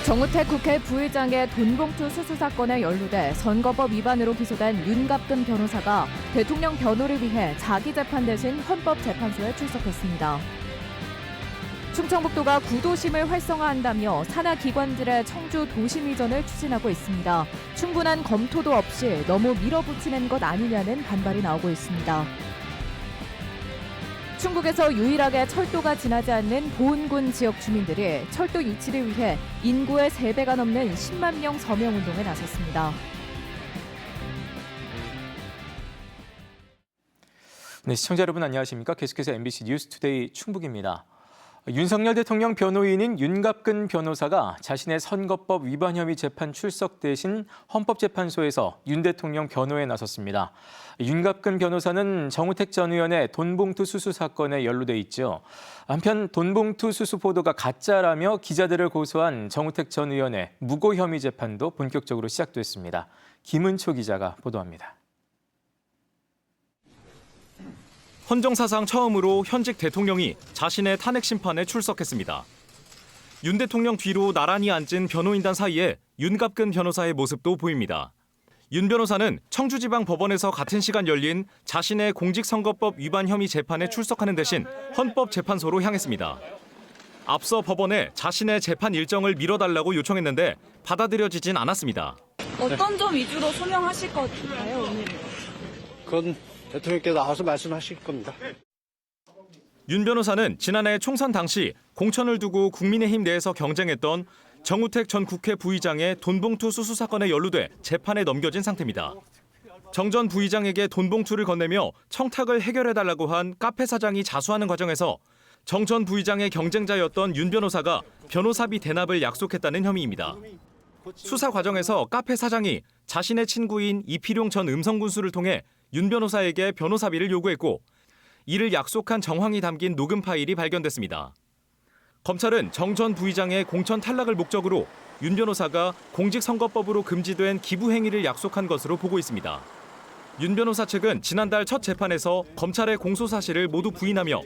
정우택 국회 부의장의 돈봉투 수수 사건에 연루돼 선거법 위반으로 기소된 윤갑근 변호사가 대통령 변호를 위해 자기 재판 대신 헌법재판소에 출석했습니다. 충청북도가 구도심을 활성화한다며 산하 기관들의 청주 도심 이전을 추진하고 있습니다. 충분한 검토도 없이 너무 밀어붙이는 것 아니냐는 반발이 나오고 있습니다. 충북에서 유일하게 철도가 지나지 않는 보은군 지역 주민들이 철도 유치를 위해 인구의 3배가 넘는 10만 명 서명 운동에 나섰습니다. 네, 시청자 여러분 안녕하십니까? 계속해서 MBC 뉴스투데이 충북입니다. 윤석열 대통령 변호인인 윤갑근 변호사가 자신의 선거법 위반 혐의 재판 출석 대신 헌법재판소에서 윤 대통령 변호에 나섰습니다. 윤갑근 변호사는 정우택 전 의원의 돈봉투 수수 사건에 연루돼 있죠. 한편 돈봉투 수수 보도가 가짜라며 기자들을 고소한 정우택 전 의원의 무고 혐의 재판도 본격적으로 시작됐습니다. 김은초 기자가 보도합니다. 헌정사상 처음으로 현직 대통령이 자신의 탄핵 심판에 출석했습니다. 윤 대통령 뒤로 나란히 앉은 변호인단 사이에 윤갑근 변호사의 모습도 보입니다. 윤 변호사는 청주지방법원에서 같은 시간 열린 자신의 공직선거법 위반 혐의 재판에 출석하는 대신 헌법재판소로 향했습니다. 앞서 법원에 자신의 재판 일정을 미뤄달라고 요청했는데 받아들여지진 않았습니다. 어떤 점 위주로 소명하실 건가요, 오늘? 그건 대통령께서 나와서 말씀하실 겁니다. 윤 변호사는 지난해 총선 당시 공천을 두고 국민의힘 내에서 경쟁했던 정우택 전 국회 부의장의 돈봉투 수수 사건에 연루돼 재판에 넘겨진 상태입니다. 정 전 부의장에게 돈봉투를 건네며 청탁을 해결해달라고 한 카페 사장이 자수하는 과정에서 정 전 부의장의 경쟁자였던 윤 변호사가 변호사비 대납을 약속했다는 혐의입니다. 수사 과정에서 카페 사장이 자신의 친구인 이필용 전 음성군수를 통해 윤 변호사에게 변호사비를 요구했고 이를 약속한 정황이 담긴 녹음 파일이 발견됐습니다. 검찰은 정 전 부의장의 공천 탈락을 목적으로 윤 변호사가 공직선거법으로 금지된 기부 행위를 약속한 것으로 보고 있습니다. 윤 변호사 측은 지난달 첫 재판에서 검찰의 공소 사실을 모두 부인하며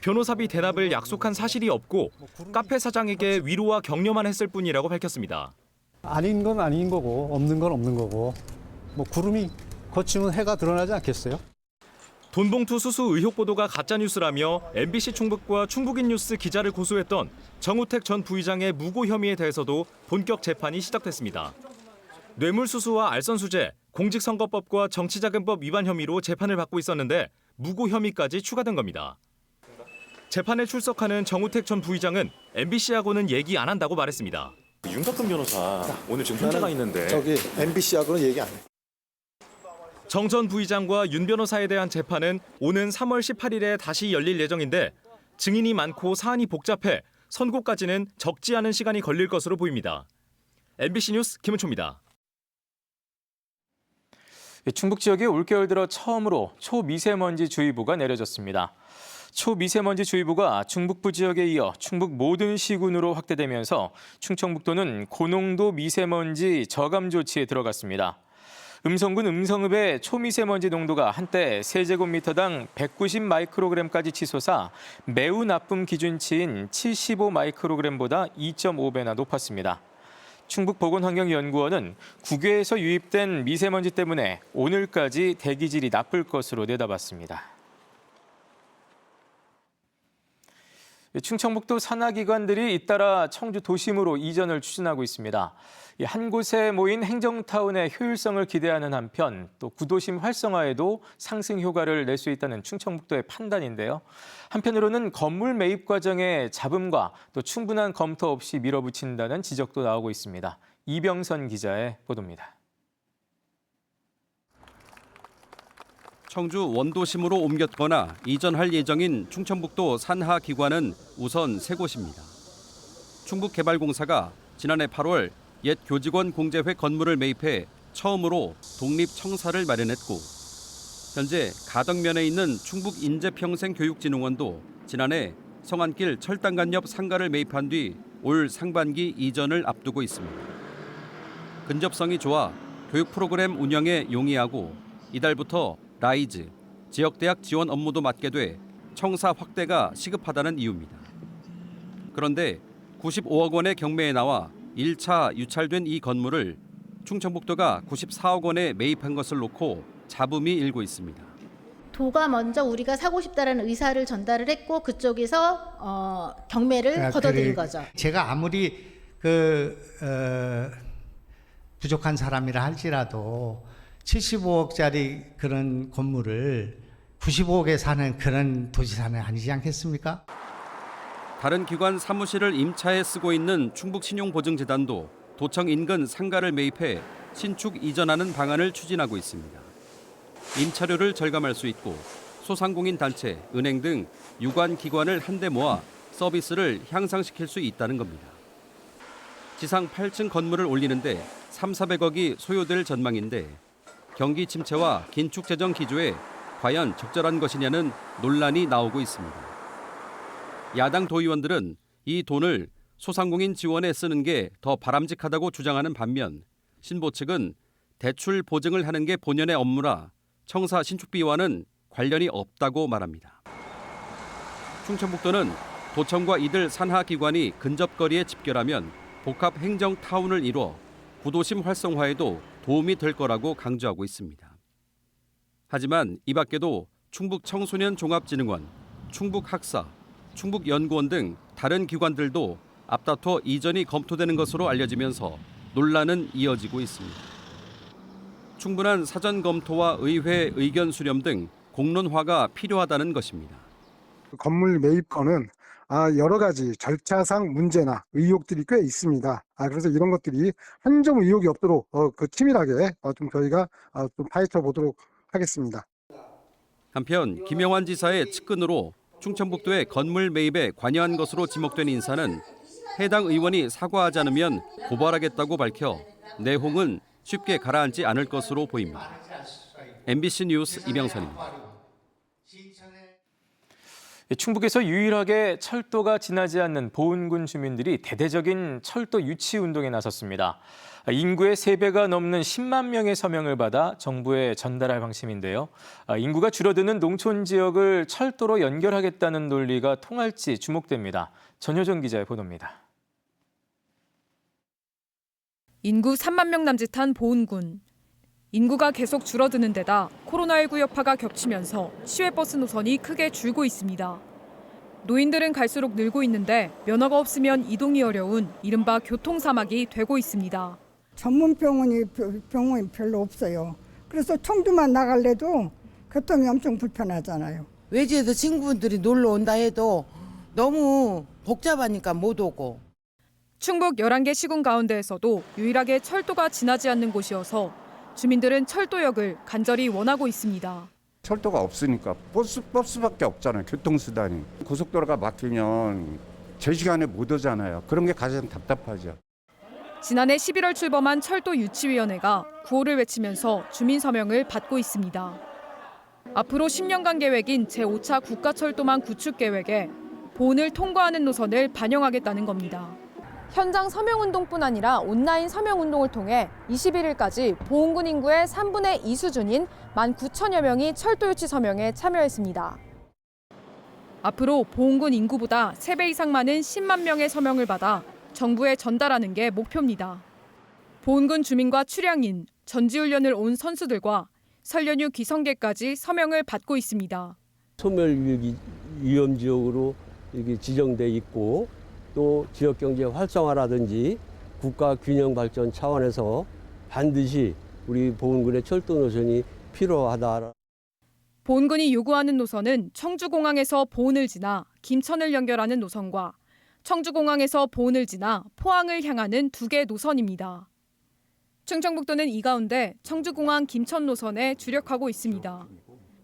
변호사비 대납을 약속한 사실이 없고 카페 사장에게 위로와 격려만 했을 뿐이라고 밝혔습니다. 아닌 건 아닌 거고 없는 건 없는 거고 뭐 구름이 거치면 해가 드러나지 않겠어요? 돈봉투 수수 의혹 보도가 가짜뉴스라며 MBC 충북과 충북인뉴스 기자를 고소했던 정우택 전 부의장의 무고 혐의에 대해서도 본격 재판이 시작됐습니다. 뇌물수수와 알선수재, 공직선거법과 정치자금법 위반 혐의로 재판을 받고 있었는데 무고 혐의까지 추가된 겁니다. 재판에 출석하는 정우택 전 부의장은 MBC하고는 얘기 안 한다고 말했습니다. 윤갑근 변호사 오늘 지금 혼자가 있는데 저기 MBC하고는 얘기 안 해. 정 전 부의장과 윤 변호사에 대한 재판은 오는 3월 18일에 다시 열릴 예정인데 증인이 많고 사안이 복잡해 선고까지는 적지 않은 시간이 걸릴 것으로 보입니다. MBC 뉴스 김은초입니다. 충북 지역에 올겨울 들어 처음으로 초미세먼지주의보가 내려졌습니다. 초미세먼지주의보가 중북부 지역에 이어 충북 모든 시군으로 확대되면서 충청북도는 고농도 미세먼지 저감 조치에 들어갔습니다. 음성군 음성읍의 초미세먼지 농도가 한때 세제곱미터당 190 마이크로그램까지 치솟아 매우 나쁨 기준치인 75 마이크로그램보다 2.5배나 높았습니다. 충북보건환경연구원은 국외에서 유입된 미세먼지 때문에 오늘까지 대기질이 나쁠 것으로 내다봤습니다. 충청북도 산하기관들이 잇따라 청주 도심으로 이전을 추진하고 있습니다. 한 곳에 모인 행정타운의 효율성을 기대하는 한편 또 구도심 활성화에도 상승 효과를 낼 수 있다는 충청북도의 판단인데요. 한편으로는 건물 매입 과정에 잡음과 또 충분한 검토 없이 밀어붙인다는 지적도 나오고 있습니다. 이병선 기자의 보도입니다. 청주 원도심으로 옮겼거나 이전할 예정인 충청북도 산하 기관은 우선 세 곳입니다. 충북개발공사가 지난해 8월 옛 교직원 공제회 건물을 매입해 처음으로 독립청사를 마련했고 현재 가덕면에 있는 충북인재평생교육진흥원도 지난해 성안길 철당간 옆 상가를 매입한 뒤 올 상반기 이전을 앞두고 있습니다. 근접성이 좋아 교육 프로그램 운영에 용이하고 이달부터 라이즈, 지역대학 지원 업무도 맡게 돼 청사 확대가 시급하다는 이유입니다. 그런데 95억 원의 경매에 나와 1차 유찰된 이 건물을 충청북도가 94억 원에 매입한 것을 놓고 잡음이 일고 있습니다. 도가 먼저 우리가 사고 싶다라는 의사를 전달을 했고 그쪽에서 경매를 걷어들인 거죠. 제가 아무리 부족한 사람이라 할지라도 75억짜리 그런 건물을 95억에 사는 그런 도지사는 아니지 않겠습니까? 다른 기관 사무실을 임차해 쓰고 있는 충북신용보증재단도 도청 인근 상가를 매입해 신축 이전하는 방안을 추진하고 있습니다. 임차료를 절감할 수 있고 소상공인 단체, 은행 등 유관 기관을 한데 모아 서비스를 향상시킬 수 있다는 겁니다. 지상 8층 건물을 올리는데 3,400억이 소요될 전망인데 경기 침체와 긴축 재정 기조에 과연 적절한 것이냐는 논란이 나오고 있습니다. 야당 도의원들은 이 돈을 소상공인 지원에 쓰는 게 더 바람직하다고 주장하는 반면 신보 측은 대출 보증을 하는 게 본연의 업무라 청사 신축비와는 관련이 없다고 말합니다. 충청북도는 도청과 이들 산하기관이 근접거리에 집결하면 복합 행정타운을 이뤄 구도심 활성화에도 도움이 될 거라고 강조하고 있습니다. 하지만 이 밖에도 충북청소년종합진흥원, 충북학사, 충북연구원 등 다른 기관들도 앞다퉈 이전이 검토되는 것으로 알려지면서 논란은 이어지고 있습니다. 충분한 사전 검토와 의회 의견 수렴 등 공론화가 필요하다는 것입니다. 건물 매입권은 여러 가지 절차상 문제나 의혹들이 꽤 있습니다. 그래서 이런 것들이 한 점 의혹이 없도록 치밀하게 좀 저희가 좀 파헤쳐 보도록 하겠습니다. 한편 김영환 지사의 측근으로 충청북도의 건물 매입에 관여한 것으로 지목된 인사는 해당 의원이 사과하지 않으면 고발하겠다고 밝혀 내홍은 쉽게 가라앉지 않을 것으로 보입니다. MBC 뉴스 이병선입니다. 충북에서 유일하게 철도가 지나지 않는 보은군 주민들이 대대적인 철도 유치 운동에 나섰습니다. 인구의 3배가 넘는 10만 명의 서명을 받아 정부에 전달할 방침인데요. 인구가 줄어드는 농촌 지역을 철도로 연결하겠다는 논리가 통할지 주목됩니다. 전효정 기자의 보도입니다. 인구 3만 명 남짓한 보은군. 인구가 계속 줄어드는 데다 코로나19 여파가 겹치면서 시외버스 노선이 크게 줄고 있습니다. 노인들은 갈수록 늘고 있는데 면허가 없으면 이동이 어려운 이른바 교통사막이 되고 있습니다. 전문 병원이 별로 없어요. 그래서 청주만 나갈래도 교통이 엄청 불편하잖아요. 외지에서 친구분들이 놀러 온다 해도 너무 복잡하니까 못 오고. 충북 11개 시군 가운데에서도 유일하게 철도가 지나지 않는 곳이어서 주민들은 철도역을 간절히 원하고 있습니다. 철도가 없으니까 버스밖에 없잖아요. 교통수단이. 고속도로가 막히면 제 시간에 못 오잖아요. 그런 게 가장 답답하죠. 지난해 11월 출범한 철도유치위원회가 구호를 외치면서 주민 서명을 받고 있습니다. 앞으로 10년간 계획인 제5차 국가철도망 구축 계획에 보은을 통과하는 노선을 반영하겠다는 겁니다. 현장 서명운동뿐 아니라 온라인 서명운동을 통해 21일까지 보은군 인구의 3분의 2 수준인 19,000여 명이 철도 유치 서명에 참여했습니다. 앞으로 보은군 인구보다 3배 이상 많은 10만 명의 서명을 받아 정부에 전달하는 게 목표입니다. 보은군 주민과 출향인, 전지훈련을 온 선수들과 설 연휴 귀성객까지 서명을 받고 있습니다. 소멸 위험 지역으로 이게 지정돼 있고 또 지역 경제 활성화라든지 국가 균형 발전 차원에서 반드시 우리 보은군의 철도 노선이 필요하다. 보은군이 요구하는 노선은 청주공항에서 보은을 지나 김천을 연결하는 노선과 청주공항에서 보은을 지나 포항을 향하는 2개 노선입니다. 충청북도는 이 가운데 청주공항 김천 노선에 주력하고 있습니다.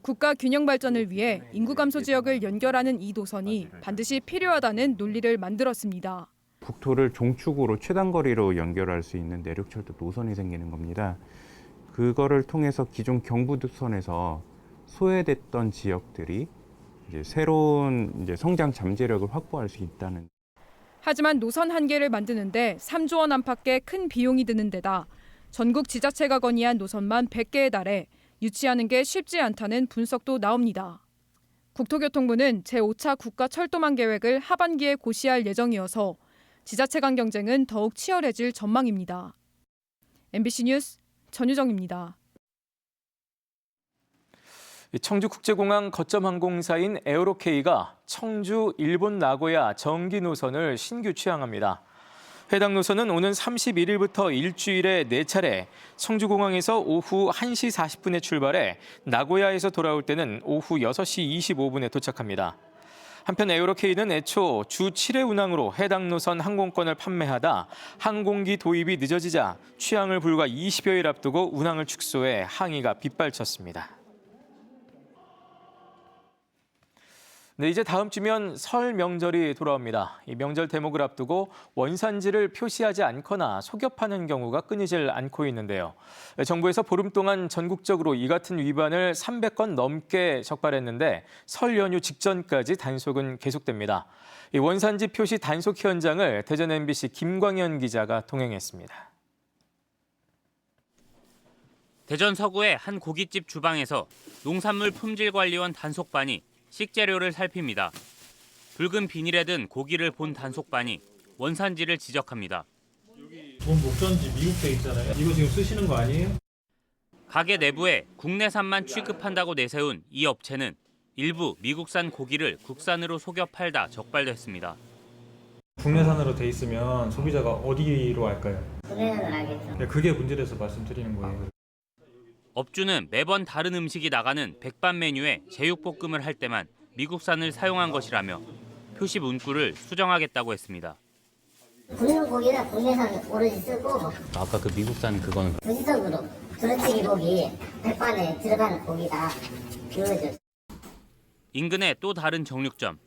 국가 균형 발전을 위해 인구 감소 지역을 연결하는 이 노선이 반드시 필요하다는 논리를 만들었습니다. 국토를 종축으로 최단거리로 연결할 수 있는 내륙철도 노선이 생기는 겁니다. 그거를 통해서 기존 경부선에서 소외됐던 지역들이 이제 새로운 성장 잠재력을 확보할 수 있다는. 하지만 노선 한 개를 만드는데 3조 원 안팎의 큰 비용이 드는 데다 전국 지자체가 건의한 노선만 100개에 달해 유치하는 게 쉽지 않다는 분석도 나옵니다. 국토교통부는 제5차 국가철도망 계획을 하반기에 고시할 예정이어서 지자체 간 경쟁은 더욱 치열해질 전망입니다. MBC 뉴스 전유정입니다. 청주국제공항 거점 항공사인 에어로케이가 청주 일본 나고야 정기 노선을 신규 취항합니다. 해당 노선은 오는 31일부터 일주일에 4차례 청주공항에서 오후 1시 40분에 출발해 나고야에서 돌아올 때는 오후 6시 25분에 도착합니다. 한편 에어로케이는 애초 주 7회 운항으로 해당 노선 항공권을 판매하다 항공기 도입이 늦어지자 취항을 불과 20여일 앞두고 운항을 축소해 항의가 빗발쳤습니다. 네, 이제 다음 주면 설 명절이 돌아옵니다. 이 명절 대목을 앞두고 원산지를 표시하지 않거나 속여파는 경우가 끊이질 않고 있는데요. 정부에서 보름 동안 전국적으로 이 같은 위반을 300건 넘게 적발했는데 설 연휴 직전까지 단속은 계속됩니다. 이 원산지 표시 단속 현장을 대전 MBC 김광현 기자가 동행했습니다. 대전 서구의 한 고깃집 주방에서 농산물 품질관리원 단속반이 식재료를 살핍니다. 붉은 비닐에 든 고기를 본 단속반이 원산지를 지적합니다. 본 목전지 미국돼 있잖아요. 이거 지금 쓰시는 거 아니에요? 가게 내부에 국내산만 취급한다고 내세운 이 업체는 일부 미국산 고기를 국산으로 속여 팔다 적발됐습니다. 국내산으로 돼 있으면 소비자가 어디로 할까요? 국내산을 알겠죠. 그게 문제라서 말씀드리는 거예요. 업주는 매번 다른 음식이 나가는 백반 메뉴에 제육볶음을 할 때만 미국산을 사용한 것이라며 표시 문구를 수정하겠다고 했습니다. 굽는 고기는 국내산 오로지 쓰고 아까 그 미국산 그거는 부지적으로 두루치기 고기 백반에 들어가는 고기다. 그거죠. 인근의 또 다른 정육점.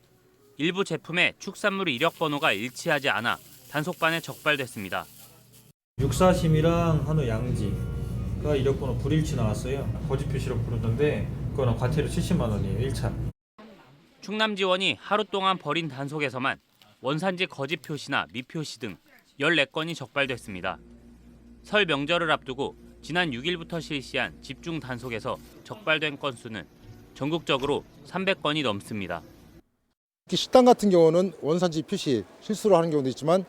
일부 제품에 축산물 이력 번호가 일치하지 않아 단속반에 적발됐습니다. 육사심이랑 한우 양지가 이력번호 불일치 나왔어요. 거짓 표시로 부르던데 그거는 과태료 70만 원이에요. 1차. 충남 지원이 하루 동안 벌인 단속에서만 원산지 거짓 표시나 미표시 등 14건이 적발됐습니다. 설 명절을 앞두고 지난 6일부터 실시한 집중 단속에서 적발된 건수는 전국적으로 300건이 넘습니다. 식당 같은 경우는 원산지 표시 실수로 하는 경우도 있지만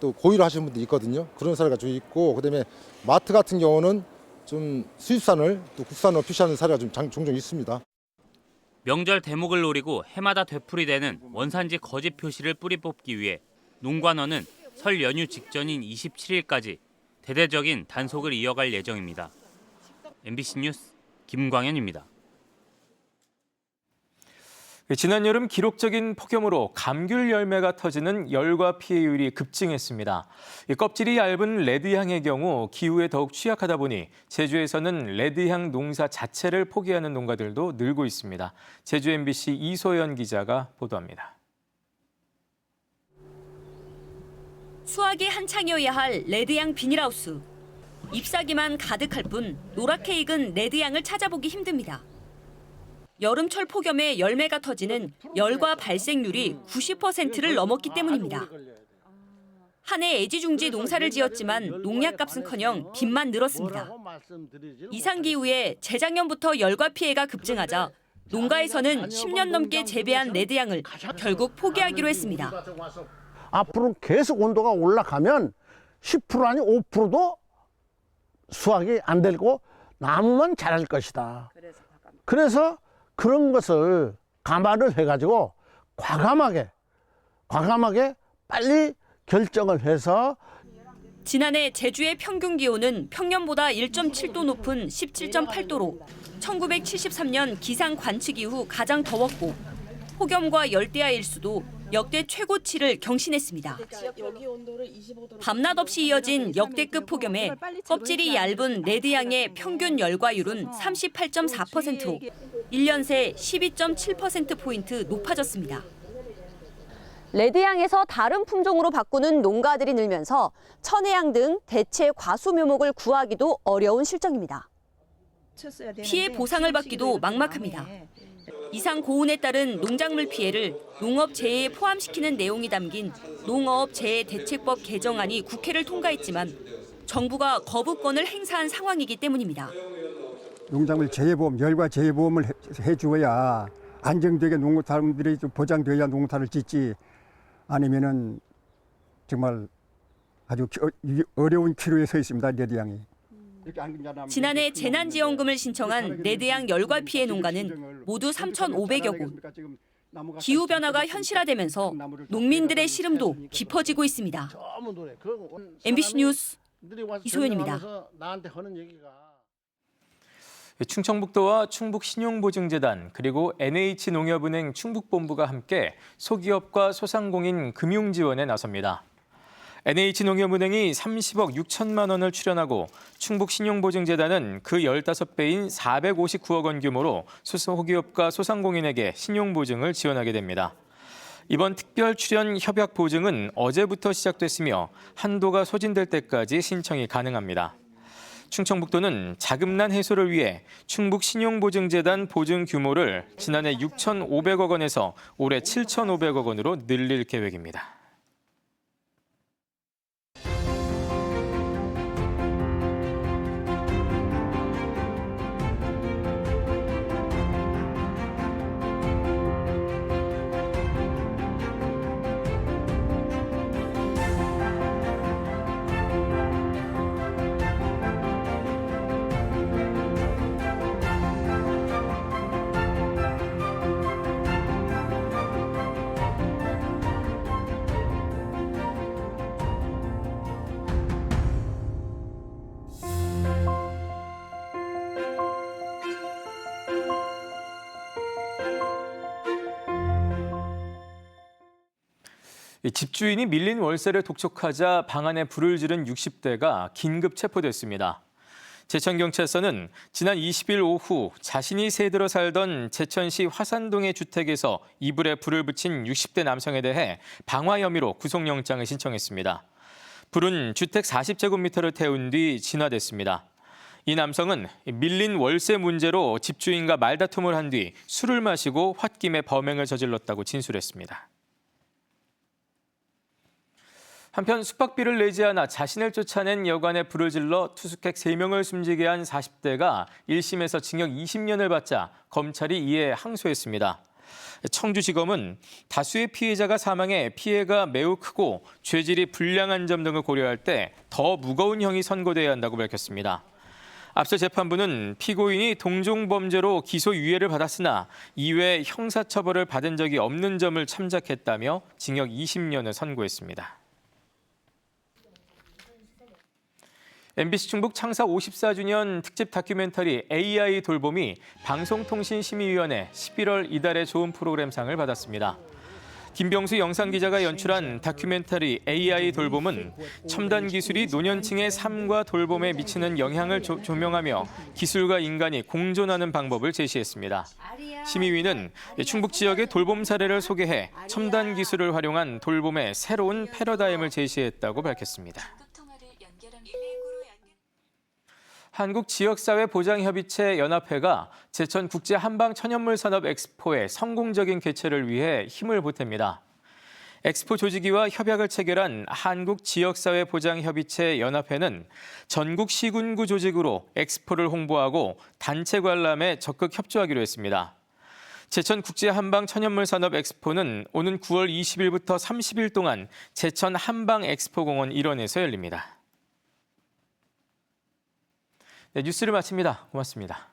또 고의로 하시는 분도 있거든요. 그런 사례가 좀 있고, 그다음에 마트 같은 경우는 좀 수입산을 또 국산으로 표시하는 사례가 좀 종종 있습니다. 명절 대목을 노리고 해마다 되풀이되는 원산지 거짓 표시를 뿌리 뽑기 위해 농관원은 설 연휴 직전인 27일까지 대대적인 단속을 이어갈 예정입니다. MBC 뉴스 김광현입니다. 지난 여름 기록적인 폭염으로 감귤 열매가 터지는 열과 피해율이 급증했습니다. 껍질이 얇은 레드향의 경우 기후에 더욱 취약하다 보니 제주에서는 레드향 농사 자체를 포기하는 농가들도 늘고 있습니다. 제주 MBC 이소연 기자가 보도합니다. 수확이 한창이어야 할 레드향 비닐하우스. 잎사귀만 가득할 뿐 노랗게 익은 레드향을 찾아보기 힘듭니다. 여름철 폭염에 열매가 터지는 열과 발생률이 90%를 넘었기 때문입니다. 한 해 애지중지 농사를 지었지만 농약값은커녕 빚만 늘었습니다. 이상기후에 재작년부터 열과 피해가 급증하자 농가에서는 10년 넘게 재배한 레드향을 결국 포기하기로 했습니다. 앞으로 계속 온도가 올라가면 10% 아니 5%도 수확이 안 되고 나무만 자랄 것이다. 그래서 그런 것을 감안을 해가지고 과감하게 빨리 결정을 해서 지난해 제주의 평균 기온은 평년보다 1.7도 높은 17.8도로 1973년 기상 관측 이후 가장 더웠고 폭염과 열대야 일수도 역대 최고치를 경신했습니다. 밤낮 없이 이어진 역대급 폭염에 껍질이 얇은 레드향의 평균 열과율은 38.4%로 1년 새 12.7%포인트 높아졌습니다. 레드향에서 다른 품종으로 바꾸는 농가들이 늘면서 천혜향 등 대체 과수 묘목을 구하기도 어려운 실정입니다. 피해 보상을 받기도 막막합니다. 이상 고온에 따른 농작물 피해를 농업 재해에 포함시키는 내용이 담긴 농어업 재해 대책법 개정안이 국회를 통과했지만 정부가 거부권을 행사한 상황이기 때문입니다. 농작물 재해보험, 열과 재해보험을 해주어야 안정되게 농사들이 좀 보장돼야 농사를 짓지, 아니면은 정말 아주 어려운 기로에 서 있습니다. 레드양이. 지난해 재난지원금을 신청한 레드양 열과 피해 농가는 모두 3,500여 곳. 기후변화가 현실화되면서 농민들의 시름도 깊어지고 있습니다. MBC 뉴스 이소연입니다. 충청북도와 충북신용보증재단 그리고 NH농협은행 충북본부가 함께 소기업과 소상공인 금융지원에 나섭니다. NH농협은행이 30억 6천만 원을 출연하고 충북신용보증재단은 그 15배인 459억 원 규모로 소기업과 소상공인에게 신용보증을 지원하게 됩니다. 이번 특별 출연 협약 보증은 어제부터 시작됐으며 한도가 소진될 때까지 신청이 가능합니다. 충청북도는 자금난 해소를 위해 충북신용보증재단 보증 규모를 지난해 6,500억 원에서 올해 7,500억 원으로 늘릴 계획입니다. 집주인이 밀린 월세를 독촉하자 방 안에 불을 지른 60대가 긴급 체포됐습니다. 제천경찰서는 지난 20일 오후 자신이 새들어 살던 제천시 화산동의 주택에서 이불에 불을 붙인 60대 남성에 대해 방화 혐의로 구속영장을 신청했습니다. 불은 주택 40제곱미터를 태운 뒤 진화됐습니다. 이 남성은 밀린 월세 문제로 집주인과 말다툼을 한 뒤 술을 마시고 홧김에 범행을 저질렀다고 진술했습니다. 한편 숙박비를 내지 않아 자신을 쫓아낸 여관에 불을 질러 투숙객 3명을 숨지게 한 40대가 1심에서 징역 20년을 받자 검찰이 이에 항소했습니다. 청주지검은 다수의 피해자가 사망해 피해가 매우 크고 죄질이 불량한 점 등을 고려할 때 더 무거운 형이 선고돼야 한다고 밝혔습니다. 앞서 재판부는 피고인이 동종범죄로 기소유예를 받았으나 이외 형사처벌을 받은 적이 없는 점을 참작했다며 징역 20년을 선고했습니다. MBC 충북 창사 54주년 특집 다큐멘터리 AI 돌봄이 방송통신심의위원회 11월 이달의 좋은 프로그램상을 받았습니다. 김병수 영상기자가 연출한 다큐멘터리 AI 돌봄은 첨단 기술이 노년층의 삶과 돌봄에 미치는 영향을 조명하며 기술과 인간이 공존하는 방법을 제시했습니다. 심의위는 충북 지역의 돌봄 사례를 소개해 첨단 기술을 활용한 돌봄의 새로운 패러다임을 제시했다고 밝혔습니다. 한국지역사회보장협의체 연합회가 제천국제 한방천연물 산업 엑스포의 성공적인 개최를 위해 힘을 보탭니다. 엑스포 조직위와 협약을 체결한 한국지역사회보장협의체 연합회는 전국 시군구 조직으로 엑스포를 홍보하고 단체 관람에 적극 협조하기로 했습니다. 제천국제 한방천연물 산업 엑스포는 오는 9월 20일부터 30일 동안 제천 한방엑스포공원 일원에서 열립니다. 네, 뉴스를 마칩니다. 고맙습니다.